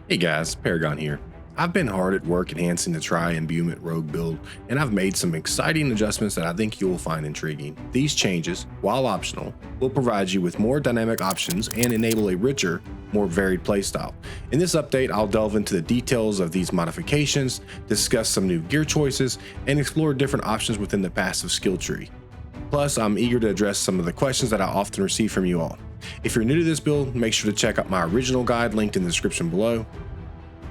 Hey guys, Paragon here. I've been hard at work enhancing the Tri-Imbuement Rogue build, and I've made some exciting adjustments that I think you will find intriguing. These changes, while optional, will provide you with more dynamic options and enable a richer, more varied playstyle. In this update, I'll delve into the details of these modifications, discuss some new gear choices, and explore different options within the passive skill tree. Plus, I'm eager to address some of the questions that I often receive from you all. If you're new to this build, make sure to check out my original guide linked in the description below.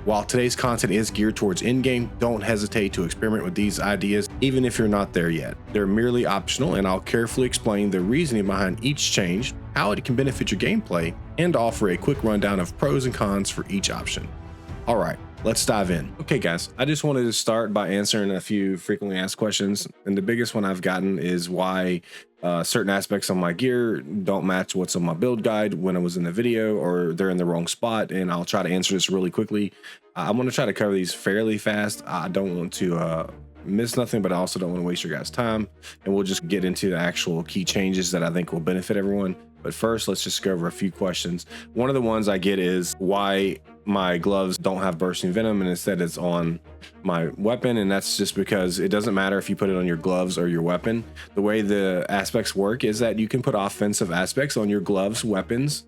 While today's content is geared towards in-game, don't hesitate to experiment with these ideas even if you're not there yet. They're merely optional, and I'll carefully explain the reasoning behind each change, how it can benefit your gameplay, and offer a quick rundown of pros and cons for each option. Alright, let's dive in. Okay guys, I just wanted to start by answering a few frequently asked questions, and the biggest one I've gotten is why certain aspects of my gear don't match what's on my build guide when I was in the video, or they're in the wrong spot. And I'll try to answer this really quickly. I'm going to try to cover these fairly fast. I don't want to miss nothing, but I also don't want to waste your guys' time, and we'll just get into the actual key changes that I think will benefit everyone. But first, let's just go over a few questions. One of the ones I get is why my gloves don't have bursting venom and instead it's on my weapon, and that's just because it doesn't matter if you put it on your gloves or your weapon. The way the aspects work is that you can put offensive aspects on your gloves, weapons,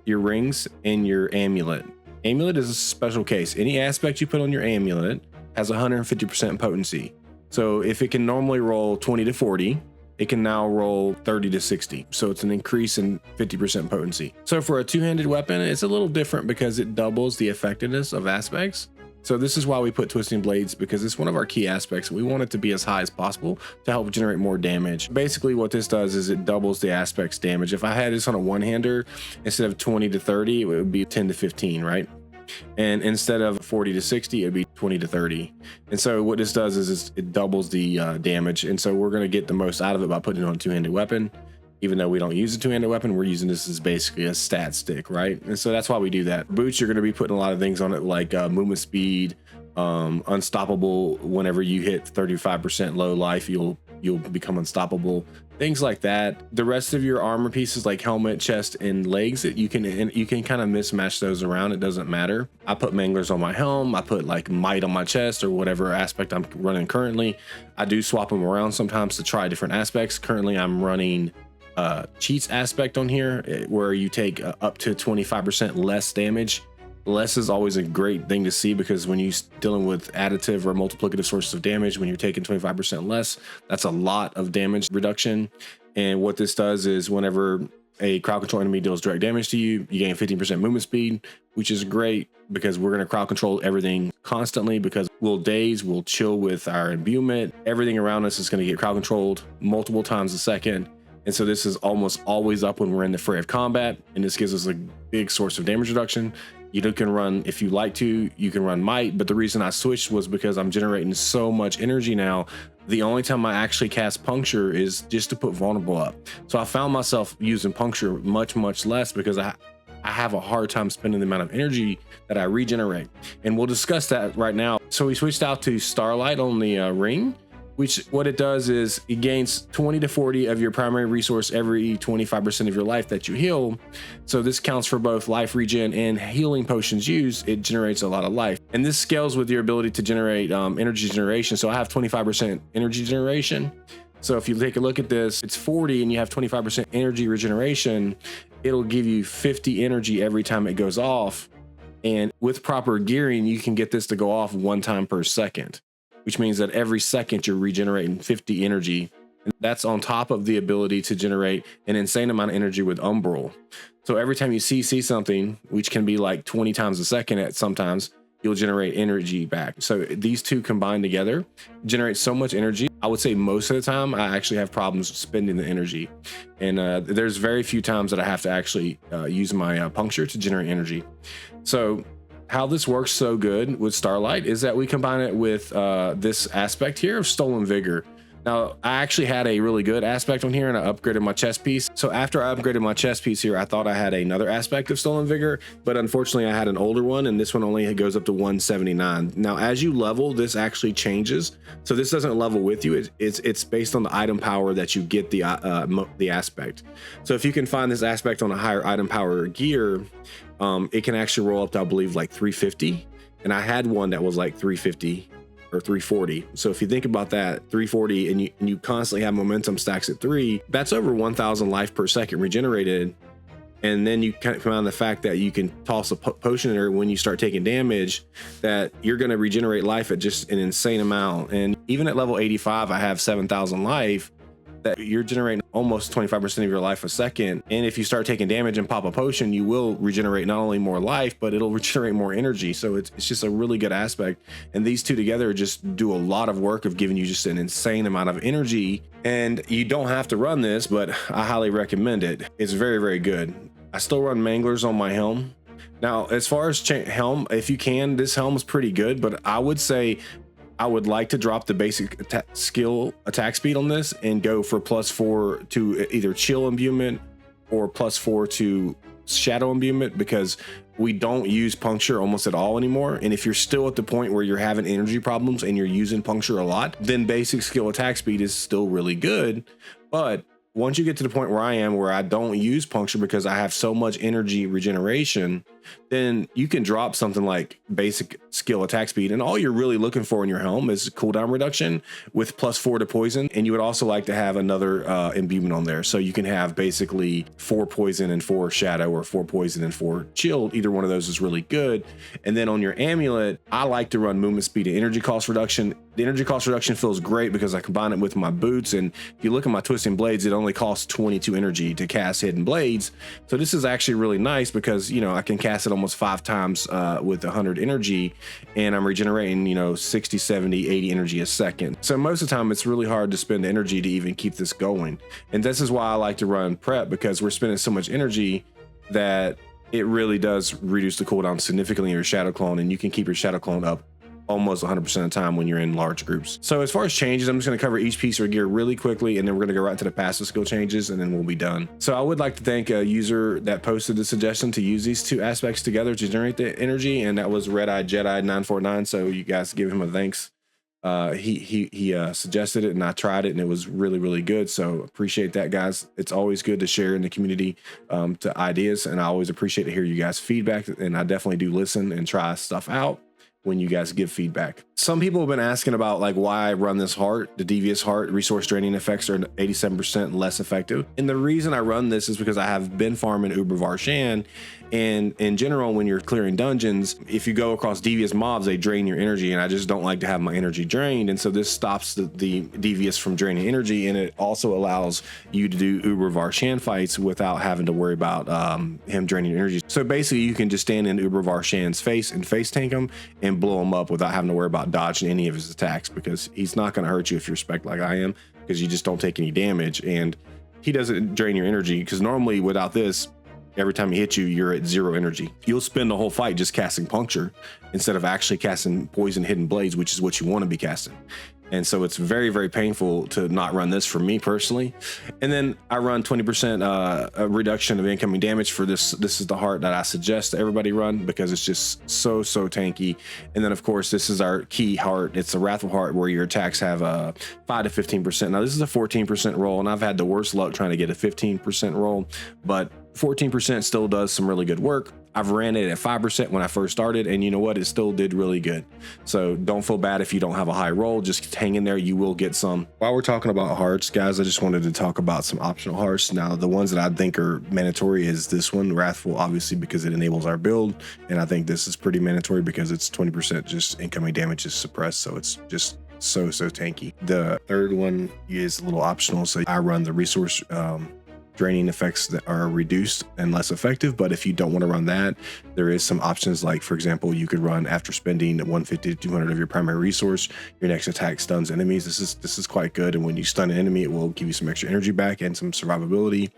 your rings, and your amulet. Amulet is a special case. Any aspect you put on your amulet has 150% potency. So if it can normally roll 20 to 40, it can now roll 30 to 60. So it's an increase in 50% potency. So for a two-handed weapon, it's a little different because it doubles the effectiveness of aspects. So this is why we put twisting blades, because it's one of our key aspects. We want it to be as high as possible to help generate more damage. Basically what this does is it doubles the aspect's damage. If I had this on a one-hander, instead of 20 to 30, it would be 10 to 15, right? And instead of 40 to 60, it'd be 20 to 30. And so what this does is it doubles the damage. And so we're going to get the most out of it by putting it on a two-handed weapon. Even though we don't use a two-handed weapon, we're using this as basically a stat stick, right? And so that's why we do that. Boots, you're going to be putting a lot of things on it, like movement speed, unstoppable. Whenever you hit 35% low life, you'll become unstoppable, things like that. The rest of your armor pieces, like helmet, chest, and legs, that you can kind of mismatch those around. It doesn't matter. I put manglers on my helm, I put like might on my chest, or whatever aspect I'm running currently. I do swap them around sometimes to try different aspects. Currently I'm running cheats aspect on here, where you take up to 25% less damage. Less is always a great thing to see, because when you're dealing with additive or multiplicative sources of damage, when you're taking 25% less, that's a lot of damage reduction. And what this does is whenever a crowd control enemy deals direct damage to you, you gain 15% movement speed, which is great because we're going to crowd control everything constantly, because we'll daze, we'll chill with our imbuement. Everything around us is going to get crowd controlled multiple times a second. And so this is almost always up when we're in the fray of combat, and this gives us a big source of damage reduction. You can run, if you like to, you can run might, but the reason I switched was because I'm generating so much energy now. The only time I actually cast puncture is just to put vulnerable up. So I found myself using puncture much less, because I have a hard time spending the amount of energy that I regenerate. And we'll discuss that right now. So we switched out to Starlight on the ring, which what it does is it gains 20 to 40 of your primary resource every 25% of your life that you heal. So this counts for both life regen and healing potions used. It generates a lot of life, and this scales with your ability to generate energy generation. So I have 25% energy generation. So if you take a look at this, it's 40 and you have 25% energy regeneration. It'll give you 50 energy every time it goes off. And with proper gearing, you can get this to go off 1 time per second, which means that every second you're regenerating 50 energy. And that's on top of the ability to generate an insane amount of energy with Umbral. So every time you see something, which can be like 20 times a second at sometimes, you'll generate energy back. So these two combined together generate so much energy. I would say most of the time I actually have problems spending the energy. And there's very few times that I have to actually use my puncture to generate energy. So how this works so good with Starlight is that we combine it with this aspect here of Stolen Vigor. Now, I actually had a really good aspect on here and I upgraded my chest piece. So after I upgraded my chest piece here, I thought I had another aspect of Stolen Vigor, but unfortunately I had an older one and this one only goes up to 179. Now, as you level, this actually changes. So this doesn't level with you. It's based on the item power that you get the aspect. So if you can find this aspect on a higher item power gear, it can actually roll up to, I believe, like 350. And I had one that was like 350 or 340. So if you think about that, 340 and you constantly have momentum stacks at 3, that's over 1,000 life per second regenerated. And then you kind of come on the fact that you can toss a potion in there when you start taking damage, that you're going to regenerate life at just an insane amount. And even at level 85, I have 7,000 life. That you're generating almost 25% of your life a second. And if you start taking damage and pop a potion, you will regenerate not only more life, but it'll regenerate more energy. So it's just a really good aspect. And these two together just do a lot of work of giving you just an insane amount of energy. And you don't have to run this, but I highly recommend it. It's very, very good. I still run Manglers on my helm. Now, as far as helm, if you can, this helm is pretty good, but I would say I would like to drop the basic skill attack speed on this and go for +4 to either chill imbuement or +4 to shadow imbuement, because we don't use puncture almost at all anymore. And if you're still at the point where you're having energy problems and you're using puncture a lot, then basic skill attack speed is still really good. But once you get to the point where I am, where I don't use puncture because I have so much energy regeneration, then you can drop something like basic skill attack speed. And all you're really looking for in your helm is cooldown reduction with +4 to poison. And you would also like to have another imbuement on there. So you can have basically 4 poison and 4 shadow, or 4 poison and 4 chilled. Either one of those is really good. And then on your amulet, I like to run movement speed and energy cost reduction. The energy cost reduction feels great because I combine it with my boots. And if you look at my twisting blades, it only costs 22 energy to cast hidden blades. So this is actually really nice because, you know, I can cast it almost 5 times with 100 energy, and I'm regenerating, you know, 60, 70, 80 energy a second. So most of the time it's really hard to spend energy to even keep this going. And this is why I like to run prep, because we're spending so much energy that it really does reduce the cooldown significantly in your shadow clone, and you can keep your shadow clone up almost 100% of the time when you're in large groups. So as far as changes, I'm just going to cover each piece of gear really quickly, and then we're going to go right to the passive skill changes, and then we'll be done. So I would like to thank a user that posted the suggestion to use these two aspects together to generate the energy, and that was Red Eye Jedi 949. So you guys give him a thanks. He suggested it, and I tried it, and it was really, really good. So appreciate that, guys. It's always good to share in the community to ideas, and I always appreciate to hear you guys' feedback, and I definitely do listen and try stuff out when you guys give feedback. Some people have been asking about like why I run this heart. The devious heart resource draining effects are 87% less effective. And the reason I run this is because I have been farming Uber Varshan, and in general, when you're clearing dungeons, if you go across devious mobs, they drain your energy, and I just don't like to have my energy drained. And so this stops the devious from draining energy, and it also allows you to do Uber Varshan fights without having to worry about him draining energy. So basically you can just stand in Uber Varshan's face and face tank him and blow him up without having to worry about dodging any of his attacks, because he's not going to hurt you if you're spec like I am, because you just don't take any damage, and he doesn't drain your energy, because normally without this, every time he hits you, you're at 0 energy. You'll spend the whole fight just casting puncture instead of actually casting poison hidden blades, which is what you want to be casting. And so it's very, very painful to not run this for me personally. And then I run 20% a reduction of incoming damage for this. This is the heart that I suggest to everybody run, because it's just so tanky. And then of course, this is our key heart. It's the Wrathful Heart, where your attacks have 5 to 15%. Now this is a 14% roll, and I've had the worst luck trying to get a 15% roll, but 14% still does some really good work. I've ran it at 5% when I first started, and you know what? It still did really good. So don't feel bad if you don't have a high roll. Just hang in there. You will get some. While we're talking about hearts, guys, I just wanted to talk about some optional hearts. Now, the ones that I think are mandatory is this one, Wrathful, obviously, because it enables our build. And I think this is pretty mandatory because it's 20% just incoming damage is suppressed. So it's just so tanky. The third one is a little optional. So I run the resource draining effects that are reduced and less effective. But if you don't want to run that, there is some options, like for example, you could run after spending 150 to 200 of your primary resource, your next attack stuns enemies. This is quite good, and when you stun an enemy, it will give you some extra energy back and some survivability.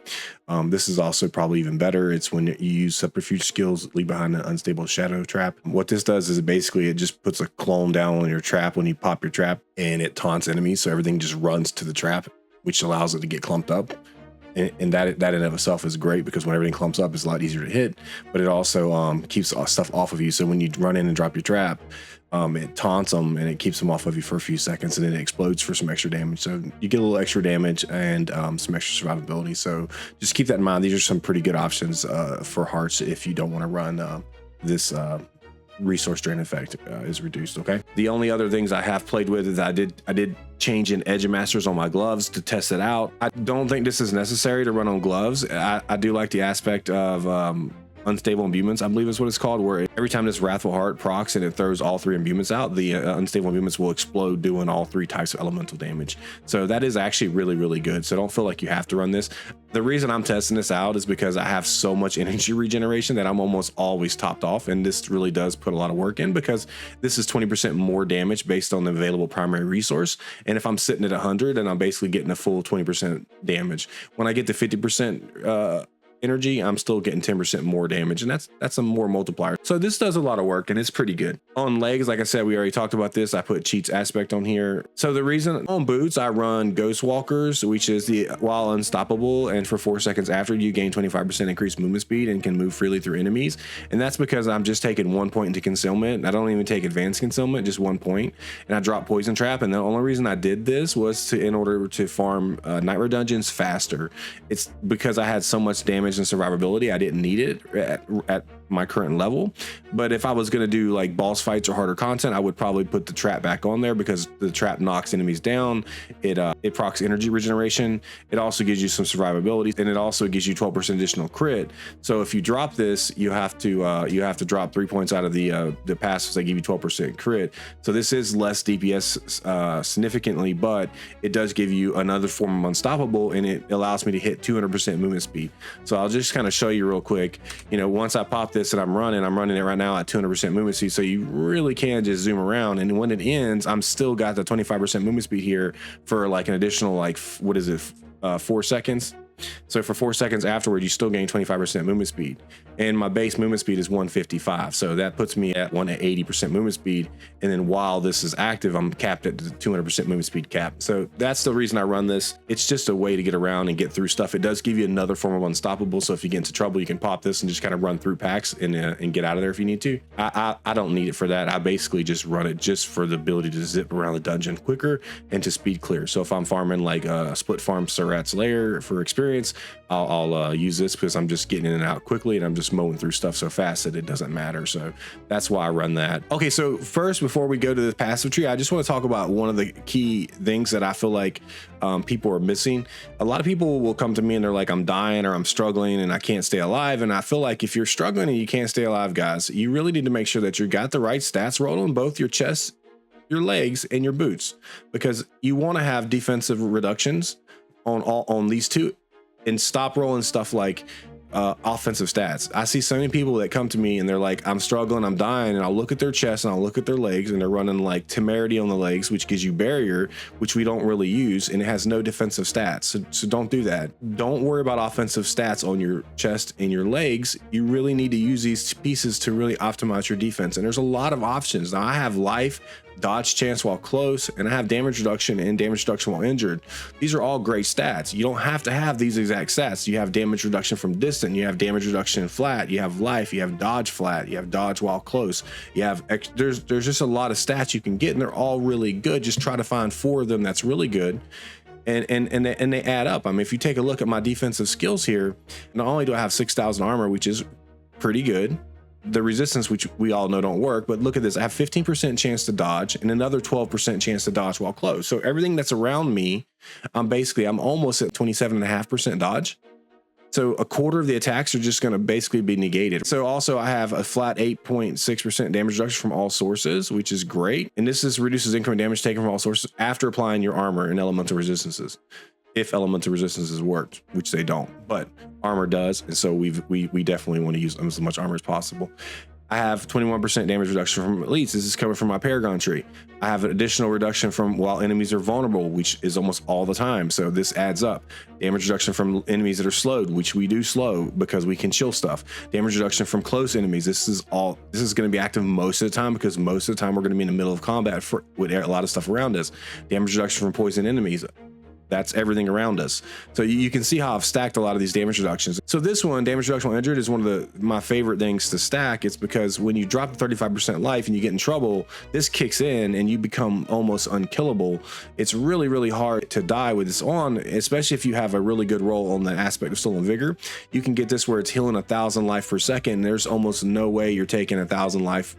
This is also probably even better. It's when you use subterfuge skills, leave behind an unstable shadow trap. What this does is basically it just puts a clone down on your trap when you pop your trap, and it taunts enemies, so everything just runs to the trap, which allows it to get clumped up. And that in and of itself is great, because when everything clumps up, it's a lot easier to hit, but it also keeps stuff off of you. So when you run in and drop your trap, it taunts them and it keeps them off of you for a few seconds, and then it explodes for some extra damage. So you get a little extra damage and some extra survivability. So just keep that in mind. These are some pretty good options for hearts if you don't want to run this resource drain effect is reduced. Okay, the only other things I have played with is I did change in edge masters on my gloves to test it out. I don't think this is necessary to run on gloves. I do like the aspect of unstable imbuements, I believe is what it's called, where every time this Wrathful Heart procs and it throws all 3 imbuements out, the unstable imbuements will explode, doing all 3 types of elemental damage. So that is actually really, really good. So don't feel like you have to run this. The reason I'm testing this out is because I have so much energy regeneration that I'm almost always topped off, and this really does put a lot of work in, because this is 20% more damage based on the available primary resource. And if I'm sitting at 100, then I'm basically getting a full 20% damage. When I get to 50% energy, I'm still getting 10% more damage, and that's a more multiplier. So this does a lot of work, and it's pretty good. On legs, like I said, we already talked about this. I put cheats aspect on here. So the reason on boots, I run Ghost Walkers, which is the while unstoppable, and for 4 seconds after, you gain 25% increased movement speed and can move freely through enemies. And that's because I'm just taking 1 point into concealment. I don't even take advanced concealment, just 1 point, and I drop poison trap. And the only reason I did this was in order to farm nightmare dungeons faster. It's because I had so much damage and survivability, I didn't need it at my current level. But if I was going to do like boss fights or harder content, I would probably put the trap back on there, because the trap knocks enemies down. It procs energy regeneration. It also gives you some survivability, and it also gives you 12% additional crit. So if you drop this, you have to drop 3 points out of the passives that give you 12% crit. So this is less DPS significantly, but it does give you another form of unstoppable, and it allows me to hit 200% movement speed. So I'll just kind of show you real quick. You know, once I pop this and I'm running it right now at 200% movement speed. So you really can just zoom around, and when it ends, I'm still got the 25% movement speed here for like an additional, like, what is it, 4 seconds. So for 4 seconds afterward, you still gain 25% movement speed, and my base movement speed is 155. So that puts me at 180% movement speed. And then while this is active, I'm capped at the 200% movement speed cap. So that's the reason I run this. It's just a way to get around and get through stuff. It does give you another form of unstoppable. So if you get into trouble, you can pop this and just kind of run through packs and get out of there if you need to. I don't need it for that. I basically just run it just for the ability to zip around the dungeon quicker and to speed clear. So if I'm farming like a split farm Surat's Lair for experience, I'll use this because I'm just getting in and out quickly, and I'm just mowing through stuff so fast that it doesn't matter. So that's why I run that. Okay, so first, before we go to the passive tree, I just want to talk about one of the key things that I feel like people are missing. A lot of people will come to me and they're like, I'm dying, or I'm struggling and I can't stay alive. And I feel like if you're struggling and you can't stay alive, guys, you really need to make sure that you got the right stats rolled on both your chest, your legs, and your boots, because you want to have defensive reductions on these two, and stop rolling stuff like offensive stats. I see so many people that come to me and they're like, I'm struggling, I'm dying, and I'll look at their chest and I'll look at their legs, and they're running like temerity on the legs, which gives you barrier, which we don't really use, and it has no defensive stats. So don't do that. Don't worry about offensive stats on your chest and your legs. You really need to use these pieces to really optimize your defense. And there's a lot of options. Now I have life, dodge chance while close, and I have damage reduction and damage reduction while injured. These are all great stats. You don't have to have these exact stats. You have damage reduction from distant, you have damage reduction in flat, you have life, you have dodge flat, you have dodge while close, you have there's just a lot of stats you can get, and they're all really good. Just try to find 4 of them that's really good, and they add up. I mean, if you take a look at my defensive skills here, not only do I have 6,000 armor, which is pretty good, the resistance, which we all know don't work, but look at this. I have 15% chance to dodge and another 12% chance to dodge while close. So everything that's around me, I'm almost at 27.5% dodge. So a quarter of the attacks are just going to basically be negated. So also I have a flat 8.6% damage reduction from all sources, which is great. And this reduces increment damage taken from all sources after applying your armor and elemental resistances. if elemental resistances worked, which they don't, but armor does. And so we definitely want to use as much armor as possible. I have 21% damage reduction from elites. This is coming from my Paragon tree. I have an additional reduction from while enemies are vulnerable, which is almost all the time. So this adds up. Damage reduction from enemies that are slowed, which we do slow because we can chill stuff. Damage reduction from close enemies. This is going to be active most of the time because most of the time we're going to be in the middle of combat with a lot of stuff around us. Damage reduction from poison enemies. That's everything around us. So you can see how I've stacked a lot of these damage reductions. So this one, damage reduction while injured, is one of my favorite things to stack. It's because when you drop 35% life and you get in trouble, this kicks in and you become almost unkillable. It's really, really hard to die with this on, especially if you have a really good roll on the aspect of stolen vigor. You can get this where it's healing 1,000 life per second. There's almost no way you're taking 1,000 life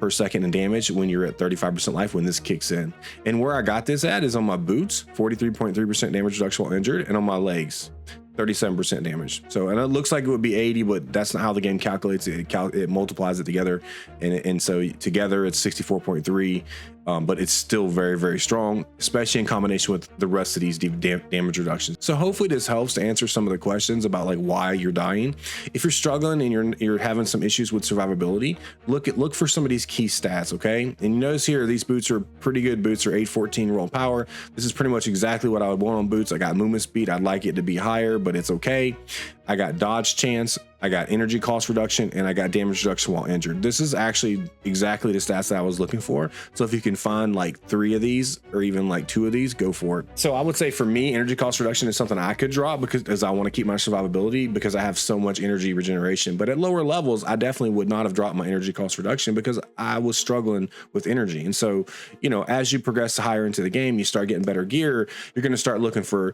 per second in damage when you're at 35% life when this kicks in. And where I got this at is on my boots, 43.3% damage reduction while injured, and on my legs, 37% damage. So, and it looks like it would be 80, but that's not how the game calculates it. It multiplies it together, and so together it's 64.3. But it's still very, very strong, especially in combination with the rest of these damage reductions. So hopefully this helps to answer some of the questions about like why you're dying. If you're struggling and you're having some issues with survivability, look for some of these key stats, okay? And you notice here these boots are pretty good boots, are 814 roll power. This is pretty much exactly what I would want on boots. I got movement speed. I'd like it to be higher, but it's okay. I got dodge chance, I got energy cost reduction, and I got damage reduction while injured. This is actually exactly the stats that I was looking for. So if you can find like 3 of these or even like 2 of these, go for it. So I would say for me, energy cost reduction is something I could drop because I want to keep my survivability because I have so much energy regeneration. But at lower levels, I definitely would not have dropped my energy cost reduction because I was struggling with energy. And so, you know, as you progress higher into the game, you start getting better gear. You're going to start looking for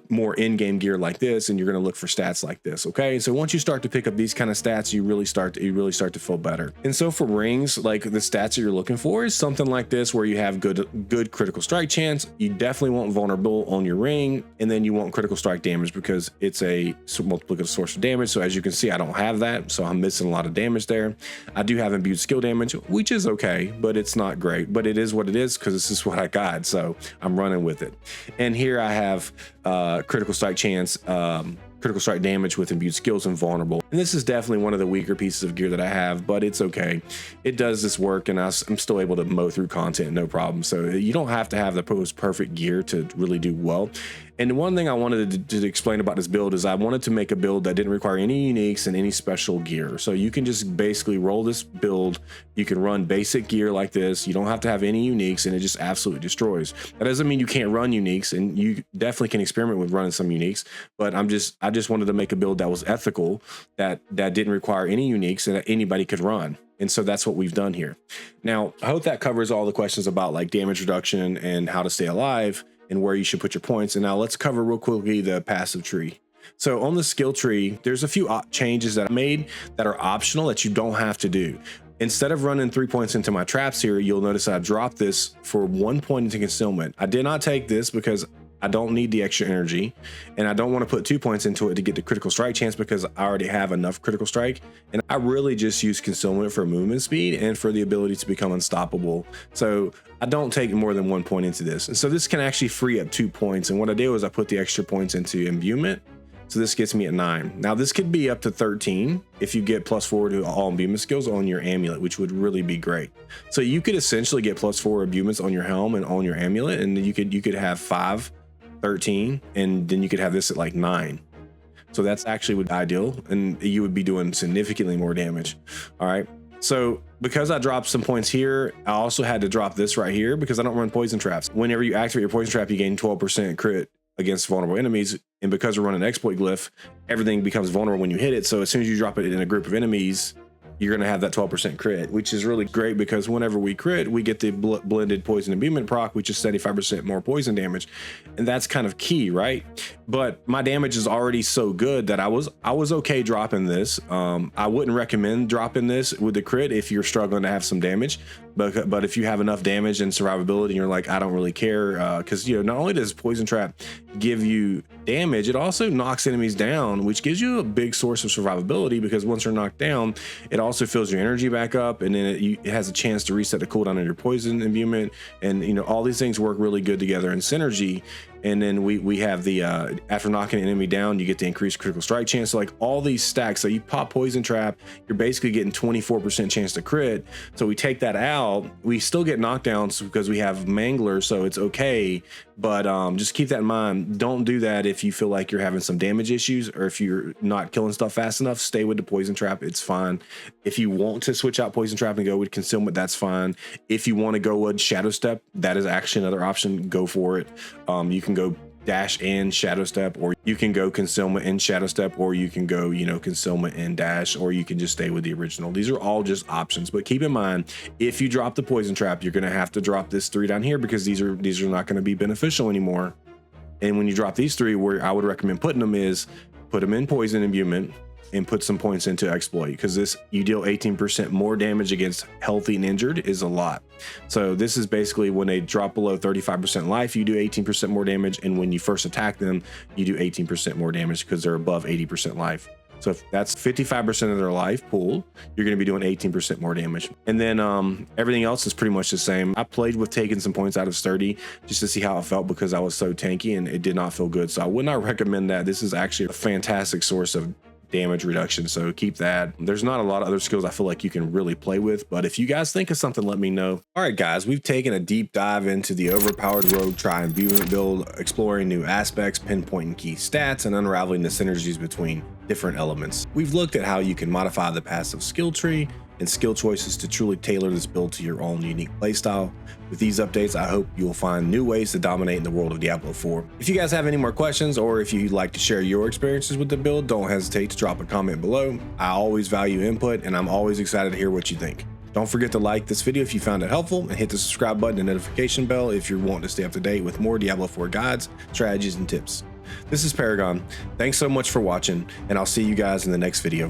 more in-game gear like this, and you're going to look for stats like this. Okay, so once you start to pick up these kind of stats, you really start to feel better. And so for rings, like the stats that you're looking for is something like this, where you have good critical strike chance. You definitely want vulnerable on your ring, and then you want critical strike damage because it's a multiplicative source of damage. So as you can see, I don't have that, so I'm missing a lot of damage there. I do have imbued skill damage, which is okay, but it's not great, but it is what it is because this is what I got, so I'm running with it. And here I have critical strike chance, critical strike damage with imbued skills, and vulnerable. And this is definitely one of the weaker pieces of gear that I have, but it's okay. It does this work, and I'm still able to mow through content, no problem. So you don't have to have the most perfect gear to really do well. And one thing I wanted to explain about this build is I wanted to make a build that didn't require any uniques and any special gear. So you can just basically roll this build. You can run basic gear like this. You don't have to have any uniques, and it just absolutely destroys. That doesn't mean you can't run uniques, and you definitely can experiment with running some uniques, but I just wanted to make a build that was ethical, that didn't require any uniques, and that anybody could run. And so that's what we've done here. Now, I hope that covers all the questions about like damage reduction and how to stay alive and where you should put your points. And now let's cover real quickly the passive tree. So on the skill tree, there's a few changes that I made that are optional that you don't have to do. Instead of running 3 points into my traps here, you'll notice I dropped this for 1 point into concealment. I did not take this because I don't need the extra energy, and I don't want to put 2 points into it to get the critical strike chance because I already have enough critical strike. And I really just use concealment for movement speed and for the ability to become unstoppable. So I don't take more than 1 point into this. And so this can actually free up 2 points. And what I did was I put the extra points into imbuement. So this gets me at 9. Now this could be up to 13 if you get +4 to all imbuement skills on your amulet, which would really be great. So you could essentially get +4 imbuments on your helm and on your amulet, and you could have 5, 13, and then you could have this at like 9. So that's actually ideal, and you would be doing significantly more damage. All right. So because I dropped some points here, I also had to drop this right here because I don't run poison traps. Whenever you activate your poison trap, you gain 12% crit against vulnerable enemies. And because we're running exploit glyph, everything becomes vulnerable when you hit it. So as soon as you drop it in a group of enemies, you're going to have that 12% crit, which is really great because whenever we crit, we get the blended poison imbuement proc, which is 75% more poison damage. And that's kind of key, right? But my damage is already so good that I was okay dropping this. I wouldn't recommend dropping this with the crit if you're struggling to have some damage. But if you have enough damage and survivability and you're like, I don't really care, because you know, not only does poison trap give you damage, it also knocks enemies down, which gives you a big source of survivability because once they're knocked down, it also fills your energy back up, and then it has a chance to reset the cooldown on your poison imbuement, and you know, all these things work really good together in synergy. And then we have the after knocking an enemy down, you get the increased critical strike chance. So like all these stacks, so you pop poison trap, you're basically getting 24% chance to crit. So we take that out, we still get knockdowns because we have mangler, so it's okay. But just keep that in mind. Don't do that if you feel like you're having some damage issues, or if you're not killing stuff fast enough. Stay with the poison trap, it's fine. If you want to switch out poison trap and go with concealment, that's fine. If you want to go with shadow step, that is actually another option. Go for it. You can go dash and shadow step, or you can go concealment and shadow step, or you can go, you know, concealment and dash, or you can just stay with the original. These are all just options, but keep in mind, if you drop the poison trap, you're going to have to drop this 3 down here, because these are not going to be beneficial anymore. And when you drop these 3, where I would recommend putting them is put them in poison imbuement and put some points into exploit, because this, you deal 18% more damage against healthy and injured, is a lot. So this is basically when they drop below 35% life, you do 18% more damage, and when you first attack them, you do 18% more damage because they're above 80% life. So if that's 55% of their life pool, you're going to be doing 18% more damage. And then everything else is pretty much the same. I played with taking some points out of sturdy just to see how it felt, because I was so tanky and it did not feel good. So I would not recommend that. This is actually a fantastic source of damage reduction, so keep that. There's not a lot of other skills I feel like you can really play with, but if you guys think of something, let me know. All right guys, we've taken a deep dive into the Overpowered Rogue Tri-Imbuement Build, exploring new aspects, pinpointing key stats, and unraveling the synergies between different elements. We've looked at how you can modify the passive skill tree and skill choices to truly tailor this build to your own unique playstyle. With these updates, I hope you'll find new ways to dominate in the world of Diablo 4. If you guys have any more questions, or if you'd like to share your experiences with the build, don't hesitate to drop a comment below. I always value input, and I'm always excited to hear what you think. Don't forget to like this video if you found it helpful, and hit the subscribe button and notification bell if you're wanting to stay up to date with more Diablo 4 guides, strategies, and tips. This is Paragon. Thanks so much for watching, and I'll see you guys in the next video.